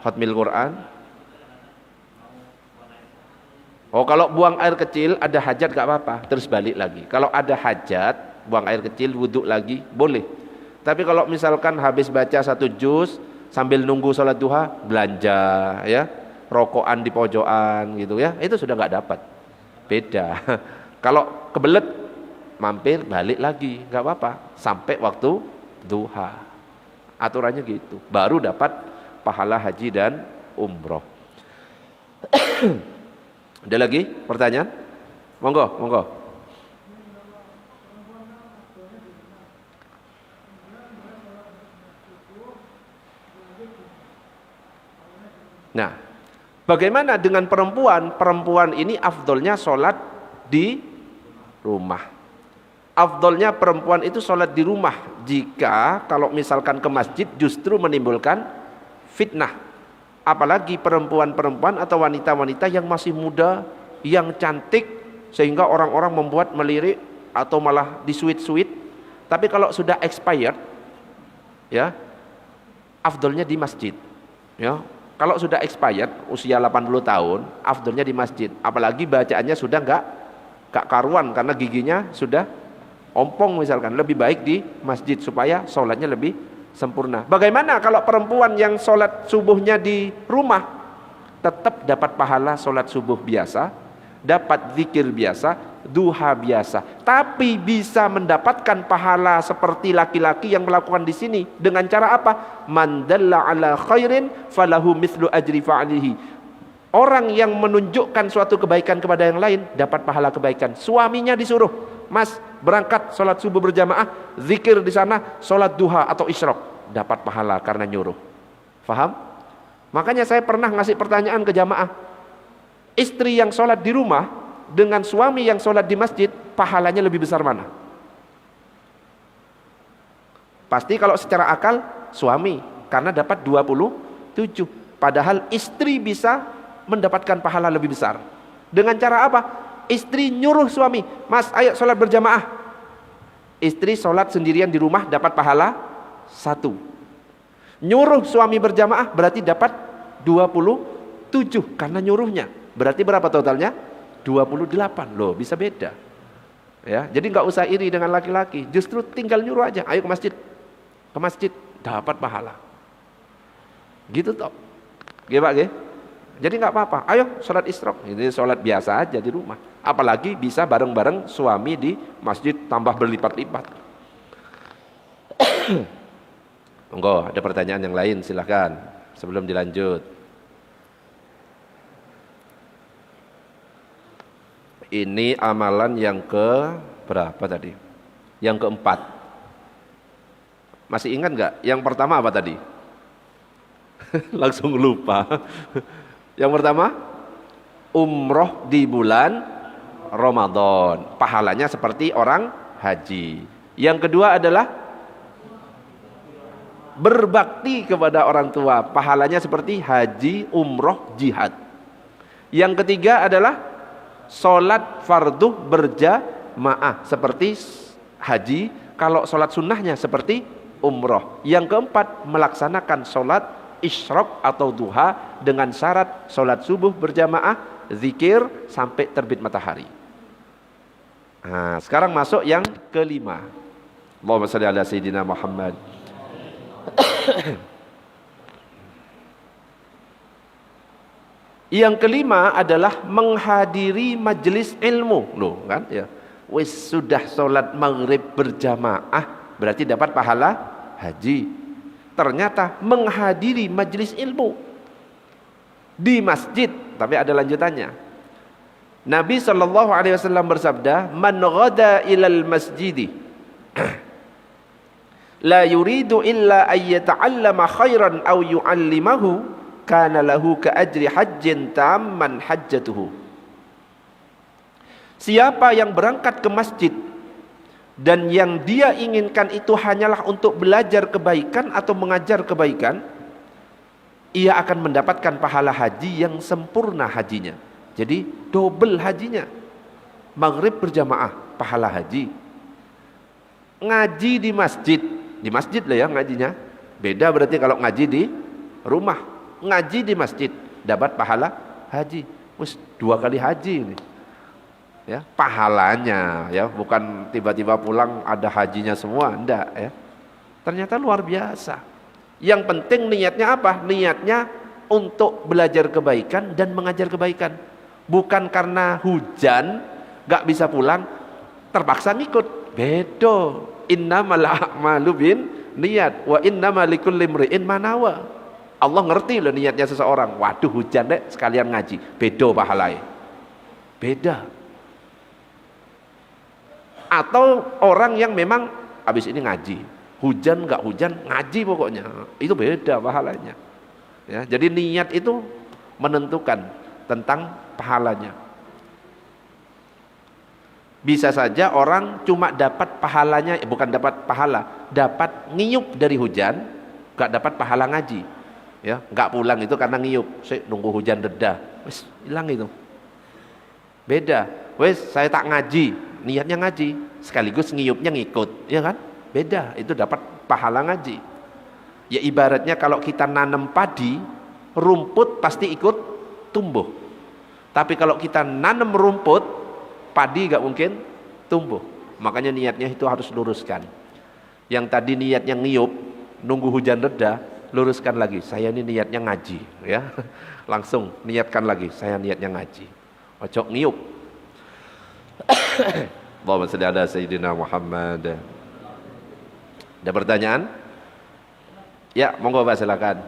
khatmil Quran. Oh, kalau buang air kecil ada hajat gak apa-apa, terus balik lagi. Kalau ada hajat, buang air kecil, wudhu lagi, boleh. Tapi kalau misalkan habis baca 1 juz sambil nunggu sholat duha, belanja ya, rokokan di pojokan gitu ya, itu sudah gak dapat. Beda. Kalau kebelet mampir balik lagi, nggak apa-apa sampai waktu duha. Aturannya gitu, baru dapat pahala haji dan umroh. Ada lagi pertanyaan? Monggo, monggo. Nah, Bagaimana dengan perempuan? Perempuan ini afdolnya sholat di rumah. Afdolnya perempuan itu sholat di rumah. Jika kalau misalkan ke masjid justru menimbulkan fitnah. Apalagi perempuan-perempuan atau wanita-wanita yang masih muda, yang cantik, sehingga orang-orang membuat melirik atau malah disuit-suit. Tapi kalau sudah expired, ya, afdolnya di masjid. Ya, kalau sudah expired usia 80 tahun, afdolnya di masjid. Apalagi bacaannya sudah enggak karuan karena giginya sudah ompong misalkan, lebih baik di masjid supaya sholatnya lebih sempurna. Bagaimana kalau perempuan yang sholat subuhnya di rumah? Tetap dapat pahala sholat subuh biasa, dapat zikir biasa, duha biasa, tapi bisa mendapatkan pahala seperti laki-laki yang melakukan di sini. Dengan cara apa? Man dalla ala khairin falahu mithlu ajri fa'ilihi. Orang yang menunjukkan suatu kebaikan kepada yang lain dapat pahala kebaikan. Suaminya disuruh, mas berangkat sholat subuh berjamaah, zikir di sana, sholat duha atau isyraq, dapat pahala karena nyuruh. Faham? Makanya saya pernah ngasih pertanyaan ke jamaah, istri yang sholat di rumah dengan suami yang sholat di masjid, pahalanya lebih besar mana? Pasti kalau secara akal suami, karena dapat 27. Padahal istri bisa mendapatkan pahala lebih besar. Dengan cara apa? Istri nyuruh suami, mas ayo sholat berjamaah. Istri sholat sendirian di rumah dapat pahala 1. Nyuruh suami berjamaah berarti dapat 27 karena nyuruhnya. Berarti berapa totalnya? 28. Loh, bisa beda. Ya, jadi nggak usah iri dengan laki-laki. Justru tinggal nyuruh aja, ayo ke masjid. Ke masjid dapat pahala. Gitu toh. Gimana? Jadi nggak apa-apa. Ayo sholat isyraq. Ini sholat biasa aja di rumah. Apalagi bisa bareng-bareng suami di masjid tambah berlipat-lipat. Monggo, ada pertanyaan yang lain silahkan sebelum dilanjut. Ini amalan yang ke berapa tadi? Yang keempat. Masih ingat nggak? Yang pertama apa tadi? Langsung lupa. Yang pertama, umroh di bulan Ramadan. Pahalanya seperti orang haji. Yang kedua adalah berbakti kepada orang tua. Pahalanya seperti haji, umroh, jihad. Yang ketiga adalah sholat fardu berjamaah seperti haji. Kalau sholat sunnahnya seperti umroh. Yang keempat, melaksanakan sholat isyraq atau duha dengan syarat sholat subuh berjamaah, zikir sampai terbit matahari. Nah, sekarang masuk yang kelima. Allahumma shalli ala sayyidina Muhammad. Yang kelima adalah menghadiri majelis ilmu. Loh kan ya. Wis sudah sholat maghrib berjamaah berarti dapat pahala haji. Ternyata menghadiri majelis ilmu di masjid, tapi ada lanjutannya. Nabi SAW bersabda, man ghada ilal masjidi la yuridu illa ayyata'allama khairan aw yu'allimahu kana lahu ka ajri hajjin tamman hajjatuhu. Siapa yang berangkat ke masjid dan yang dia inginkan itu hanyalah untuk belajar kebaikan atau mengajar kebaikan, ia akan mendapatkan pahala haji yang sempurna hajinya. Jadi double hajinya. Maghrib berjamaah, pahala haji. Ngaji di masjid lah ya ngajinya. Beda berarti kalau ngaji di rumah. Ngaji di masjid, dapat pahala haji. Wis 2 kali haji ini. Ya, pahalanya ya, bukan tiba-tiba pulang ada hajinya semua, enggak ya. Ternyata luar biasa. Yang penting niatnya apa? Niatnya untuk belajar kebaikan dan mengajar kebaikan. Bukan karena hujan enggak bisa pulang terpaksa ngikut. Beda. Innamal a'malu bin niat wa innamal likulli imri'in ma nawa. Allah ngerti loh niatnya seseorang. Waduh hujan deh sekalian ngaji. Beda pahalanya. Beda. Atau orang yang memang habis ini ngaji, hujan nggak hujan ngaji pokoknya, itu beda pahalanya ya. Jadi niat itu menentukan tentang pahalanya. Bisa saja orang cuma dapat pahalanya, bukan dapat pahala, dapat ngiyup dari hujan, gak dapat pahala ngaji. Ya, gak pulang itu karena ngiyup, saya nunggu hujan reda, wes hilang itu. Beda, wes saya tak ngaji, niatnya ngaji, sekaligus ngiyupnya ngikut, ya kan? Beda, itu dapat pahala ngaji. Ya ibaratnya kalau kita nanam padi, rumput pasti ikut tumbuh. Tapi kalau kita nanam rumput, padi gak mungkin tumbuh. Makanya niatnya itu harus luruskan. Yang tadi niatnya ngiyup, nunggu hujan reda, luruskan lagi. Saya ini niatnya ngaji, ya. Langsung niatkan lagi. Saya niatnya ngaji. Ojo ngiyup. Allahumma shalli ala sayyidina Muhammad. Ada pertanyaan? Ya, monggo Pak, silakan.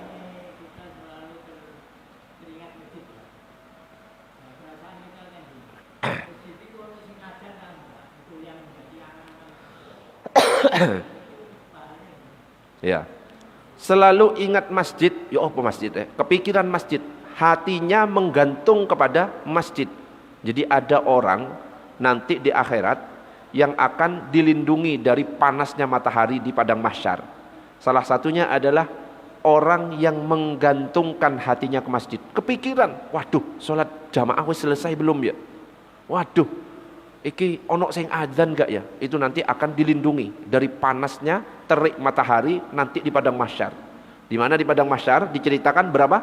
Ya, selalu ingat masjid. Ya apa masjid? Kepikiran masjid, hatinya menggantung kepada masjid. Jadi ada orang nanti di akhirat yang akan dilindungi dari panasnya matahari di padang mahsyar. Salah satunya adalah orang yang menggantungkan hatinya ke masjid. Kepikiran, waduh, sholat jamaah wis selesai belum ya? Waduh, iki ono sing adzan gak ya? Itu nanti akan dilindungi dari panasnya terik matahari nanti di padang mahsyar. Di mana di padang mahsyar diceritakan berapa?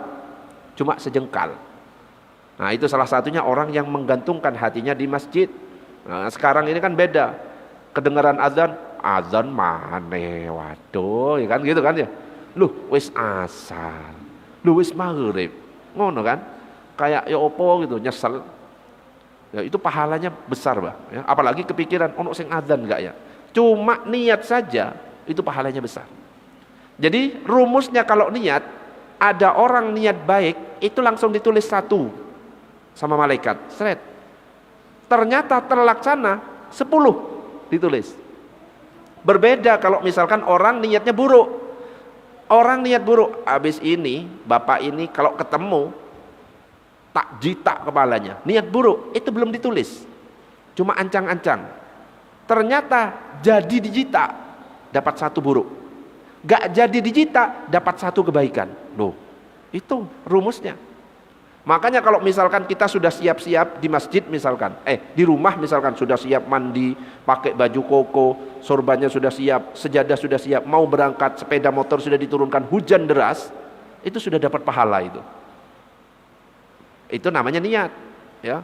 Cuma sejengkal. Nah, itu salah satunya orang yang menggantungkan hatinya di masjid. Nah, sekarang ini kan beda. Kedengaran azan maneh, waduh, ya kan gitu kan ya. Loh, wis asar. Loh, wis maghrib. Ngono kan? Kayak ya opo gitu, nyesel. Ya, itu pahalanya besar, Bah. Ya, apalagi kepikiran ono sing adzan enggak ya. Cuma niat saja itu pahalanya besar. Jadi rumusnya kalau niat, ada orang niat baik itu langsung ditulis 1 sama malaikat. Seret. Ternyata terlaksana 10 ditulis. Berbeda kalau misalkan orang niatnya buruk. Orang niat buruk, habis ini bapak ini kalau ketemu tak jitak kepalanya, niat buruk, itu belum ditulis, cuma ancang-ancang. Ternyata jadi dijitak, dapat 1 buruk. Gak jadi dijitak, dapat 1 kebaikan. Loh, itu rumusnya. Makanya kalau misalkan kita sudah siap-siap di masjid misalkan, di rumah misalkan sudah siap mandi, pakai baju koko, sorbannya sudah siap, sejadah sudah siap, mau berangkat, sepeda motor sudah diturunkan, hujan deras, itu sudah dapat pahala itu. Itu namanya niat, ya.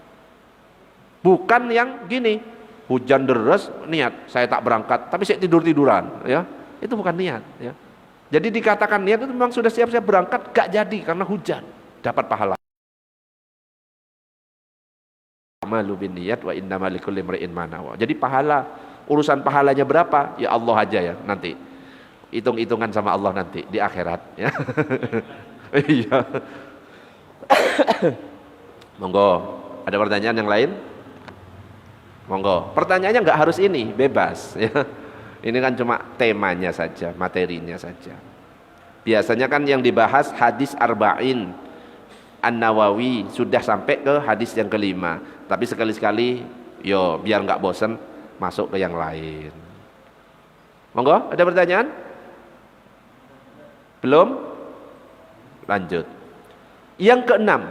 Bukan yang gini, hujan deras, niat, saya tak berangkat, tapi saya tidur-tiduran, ya. Itu bukan niat, ya. Jadi dikatakan niat itu memang sudah siap-siap berangkat, gak jadi karena hujan, dapat pahala. Amalu bin niyat wa innamal likulli imri'in ma nawa. Jadi pahala, urusan pahalanya berapa? Ya Allah aja ya nanti. Hitung-hitungan sama Allah nanti di akhirat, ya. Iya. Monggo, ada pertanyaan yang lain? Monggo. Pertanyaannya nggak harus ini, bebas, ya. Ini kan cuma temanya saja, materinya saja. Biasanya kan yang dibahas hadis arba'in An-Nawawi, sudah sampai ke hadis yang kelima. Tapi sekali-sekali yo biar nggak bosen masuk ke yang lain. Monggo, ada pertanyaan? Belum? Lanjut. Yang keenam,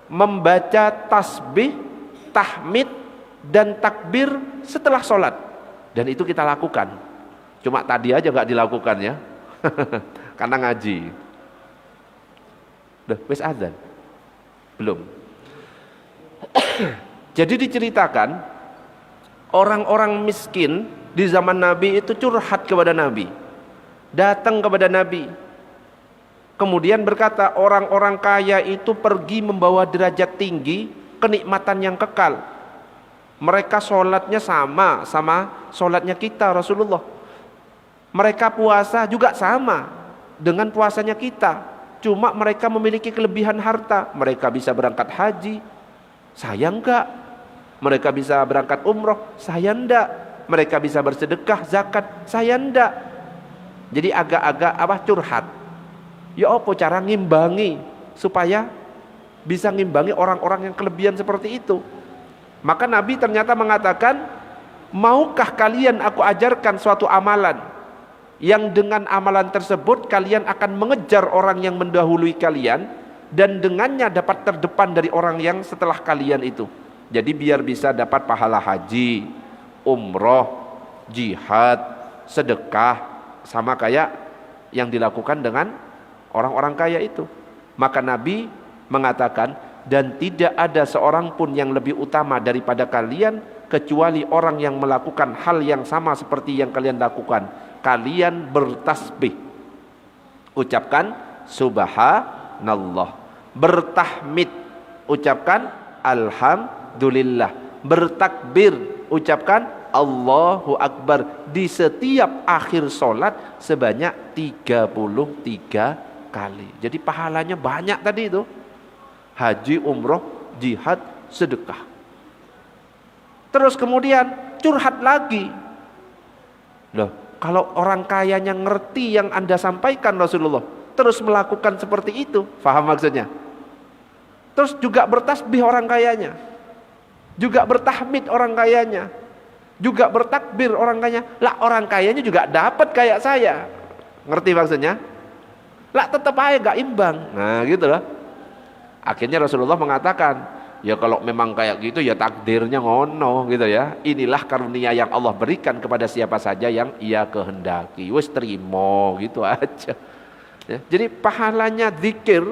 membaca tasbih, tahmid dan takbir setelah sholat. Dan itu kita lakukan. Cuma tadi aja nggak dilakukan ya. Karena ngaji. Udah, wis azan? Belum. Jadi diceritakan orang-orang miskin di zaman Nabi itu curhat kepada Nabi, datang kepada Nabi, kemudian berkata orang-orang kaya itu pergi membawa derajat tinggi, kenikmatan yang kekal. Mereka sholatnya sama sholatnya kita Rasulullah. Mereka puasa juga sama dengan puasanya kita. Cuma mereka memiliki kelebihan harta. Mereka bisa berangkat haji, saya enggak. Mereka bisa berangkat umroh, saya enggak. Mereka bisa bersedekah, zakat, saya enggak. Jadi agak-agak curhat. Ya apa cara ngimbangi supaya bisa ngimbangi orang-orang yang kelebihan seperti itu. Maka Nabi ternyata mengatakan, maukah kalian aku ajarkan suatu amalan yang dengan amalan tersebut kalian akan mengejar orang yang mendahului kalian dan dengannya dapat terdepan dari orang yang setelah kalian itu. Jadi biar bisa dapat pahala haji, umroh, jihad, sedekah, sama kayak yang dilakukan dengan orang-orang kaya itu. Maka Nabi mengatakan, dan tidak ada seorang pun yang lebih utama daripada kalian kecuali orang yang melakukan hal yang sama seperti yang kalian lakukan. Kalian bertasbih, ucapkan subhanallah, bertahmid, ucapkan alhamdulillah, bertakbir, ucapkan Allahu Akbar di setiap akhir sholat sebanyak 33 kali. Jadi pahalanya banyak tadi itu. Haji, umroh, jihad, sedekah. Terus kemudian curhat lagi. Loh, kalau orang kayanya ngerti yang Anda sampaikan Rasulullah, terus melakukan seperti itu, faham maksudnya? Terus juga bertasbih orang kayanya, juga bertahmid orang kayanya, juga bertakbir orang kayanya. Lah orang kayanya juga dapat kayak saya. Ngerti maksudnya? Lah tetap aja gak imbang. Nah gitu loh. Akhirnya Rasulullah mengatakan, ya kalau memang kayak gitu ya takdirnya ngono gitu ya. Inilah karunia yang Allah berikan kepada siapa saja yang Ia kehendaki. Wes terima gitu aja. Ya, jadi pahalanya zikir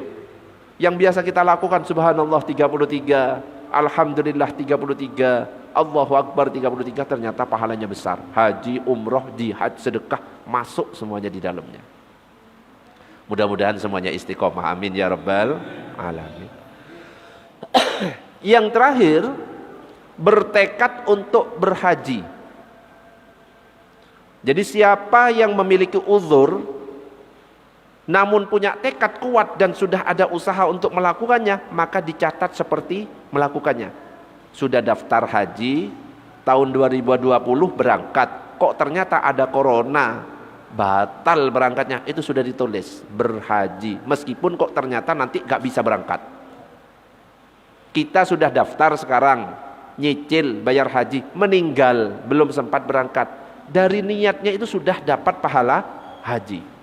yang biasa kita lakukan, subhanallah 33, alhamdulillah 33, Allahu Akbar 33, ternyata pahalanya besar. Haji, umroh, jihad, sedekah masuk semuanya di dalamnya. Mudah-mudahan semuanya istiqomah, amin ya rabbal alamin. Yang terakhir, bertekad untuk berhaji. Jadi siapa yang memiliki uzur namun punya tekad kuat dan sudah ada usaha untuk melakukannya, maka dicatat seperti melakukannya. Sudah daftar haji tahun 2020 berangkat, kok ternyata ada corona, batal berangkatnya, itu sudah ditulis berhaji, meskipun kok ternyata nanti gak bisa berangkat. Kita sudah daftar sekarang, nyicil bayar haji, meninggal belum sempat berangkat, dari niatnya itu sudah dapat pahala haji.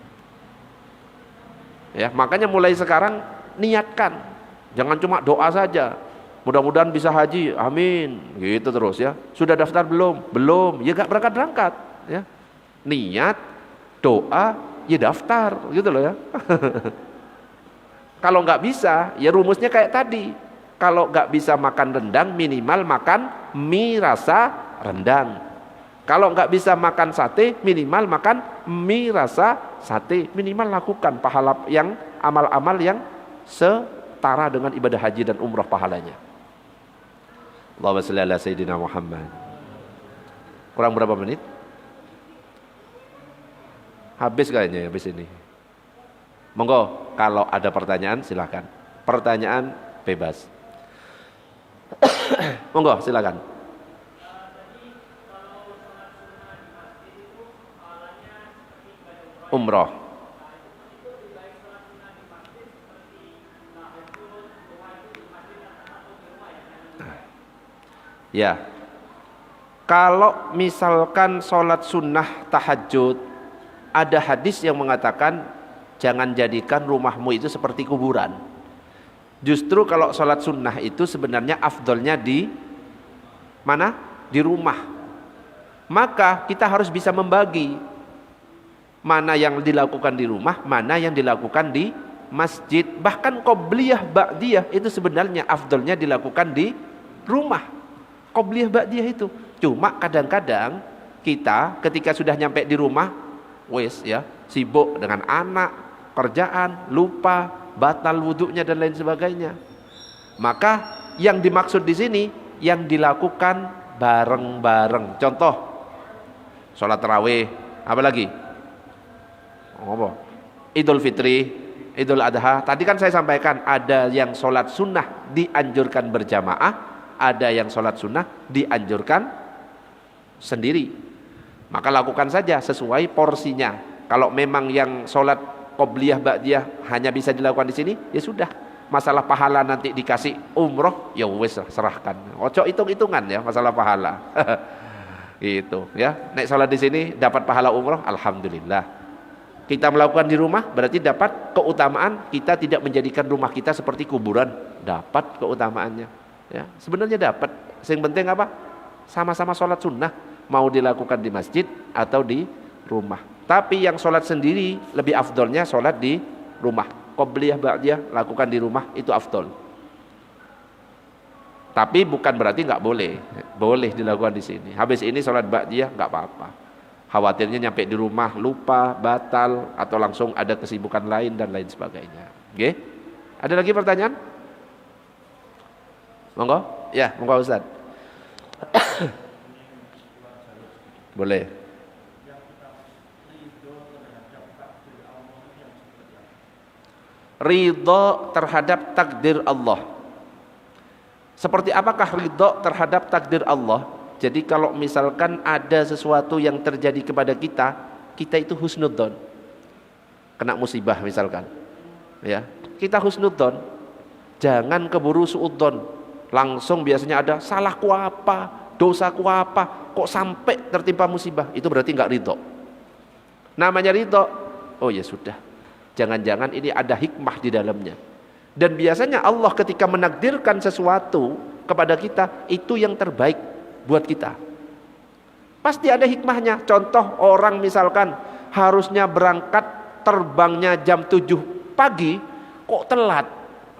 Ya, makanya mulai sekarang niatkan, jangan cuma doa saja. Mudah-mudahan bisa haji, amin, gitu terus ya. Sudah daftar belum? Belum, ya gak berangkat-berangkat. Ya, niat, doa, ya daftar, gitu loh ya. Kalau nggak bisa, ya rumusnya kayak tadi. Kalau nggak bisa makan rendang, minimal makan mie rasa rendang. Kalau nggak bisa makan sate, minimal makan mie rasa sate. Minimal lakukan pahala yang amal-amal yang setara dengan ibadah haji dan umrah pahalanya. Allahumma shalli ala sayyidina Muhammad. Kurang berapa menit? Habis kayaknya habis ini. Monggo kalau ada pertanyaan silakan. Pertanyaan bebas. Monggo silakan. Umroh. Ya. Kalau misalkan sholat sunnah tahajud, ada hadis yang mengatakan jangan jadikan rumahmu itu seperti kuburan. Justru kalau sholat sunnah itu sebenarnya afdolnya di mana? Di rumah. Maka kita harus bisa membagi mana yang dilakukan di rumah, mana yang dilakukan di masjid. Bahkan qobliyah ba'diyah itu sebenarnya afdolnya dilakukan di rumah. Qobliyah ba'diyah itu. Cuma kadang-kadang kita ketika sudah nyampe di rumah, wes ya, sibuk dengan anak, kerjaan, lupa, batal wudhunya dan lain sebagainya. Maka yang dimaksud di sini yang dilakukan bareng-bareng. Contoh, sholat tarawih, apa lagi? Apa? Idul Fitri, Idul Adha. Tadi kan saya sampaikan ada yang sholat sunnah dianjurkan berjamaah, ada yang sholat sunnah dianjurkan sendiri. Maka lakukan saja sesuai porsinya. Kalau memang yang sholat qobliyah ba'diyah hanya bisa dilakukan di sini, ya sudah. masalah pahala nanti dikasih umroh, ya wis serahkan. Ojo hitung-hitungan ya masalah pahala. Itu ya. Nek salat di sini dapat pahala umroh, alhamdulillah. Kita melakukan di rumah berarti dapat keutamaan, kita tidak menjadikan rumah kita seperti kuburan, dapat keutamaannya. Ya, sebenarnya dapat. Yang penting apa? Sama-sama sholat sunnah, mau dilakukan di masjid atau di rumah. Tapi yang sholat sendiri lebih afdolnya sholat di rumah. Qobliyah ba'diyah lakukan di rumah itu afdol. Tapi bukan berarti nggak boleh, boleh dilakukan di sini. Habis ini sholat ba'diyah nggak apa-apa. Khawatirnya nyampe di rumah lupa, batal, atau langsung ada kesibukan lain dan lain sebagainya. Oke? Ada lagi pertanyaan? Monggo? Ya, monggo Ustaz. Boleh. Ridho terhadap takdir Allah. Seperti apakah ridho terhadap takdir Allah? Jadi kalau misalkan ada sesuatu yang terjadi kepada kita, kita itu husnudzon. Kena musibah misalkan, ya, kita husnudzon. Jangan keburu suudzon. Langsung biasanya ada salahku apa, dosaku apa, kok sampai tertimpa musibah. Itu berarti nggak ridho. Namanya ridho, oh ya sudah. Jangan-jangan ini ada hikmah di dalamnya. Dan biasanya Allah ketika menakdirkan sesuatu kepada kita, itu yang terbaik buat kita. Pasti ada hikmahnya. Contoh orang misalkan harusnya berangkat terbangnya jam 7 pagi, kok telat.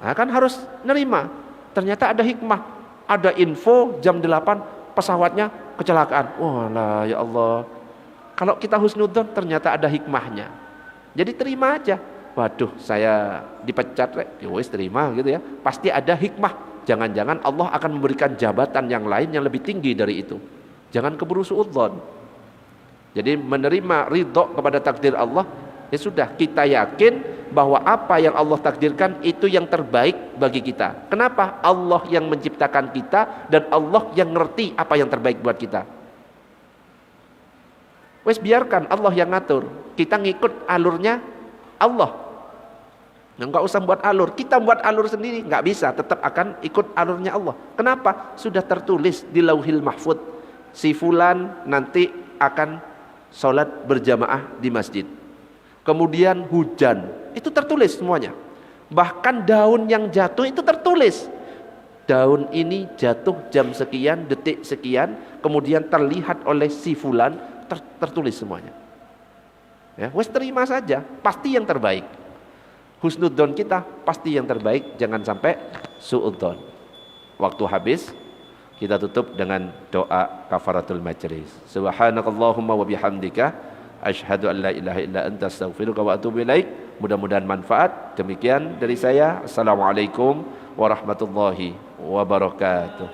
Nah, kan harus nerima. Ternyata ada hikmah. Ada info jam 8 pesawatnya kecelakaan. Walah ya Allah. Kalau kita husnudzon ternyata ada hikmahnya. Jadi terima aja. Waduh, saya dipecat, ya wis terima gitu ya. Pasti ada hikmah. Jangan-jangan Allah akan memberikan jabatan yang lain yang lebih tinggi dari itu. Jangan keburu suudzon. Jadi menerima ridho kepada takdir Allah, ya sudah, kita yakin bahwa apa yang Allah takdirkan itu yang terbaik bagi kita. Kenapa? Allah yang menciptakan kita dan Allah yang ngerti apa yang terbaik buat kita. Wes biarkan Allah yang ngatur. Kita ngikut alurnya Allah. Enggak usah buat alur, kita buat alur sendiri nggak bisa, tetap akan ikut alurnya Allah. Kenapa? Sudah tertulis di Lauhil Mahfud, si fulan nanti akan sholat berjamaah di masjid. Kemudian hujan, itu tertulis semuanya. Bahkan daun yang jatuh itu tertulis. Daun ini jatuh jam sekian, detik sekian, kemudian terlihat oleh si fulan, tertulis semuanya. Ya, wes terima saja, pasti yang terbaik. Husnudzon kita pasti yang terbaik, jangan sampai suudzon. Waktu habis, kita tutup dengan doa kafaratul majlis. Subhanakallahumma wa bihamdika asyhadu an la ilaha illa anta astaghfiruka wa atubu ilaik. Mudah-mudahan manfaat. Demikian dari saya. Assalamualaikum warahmatullahi wabarakatuh.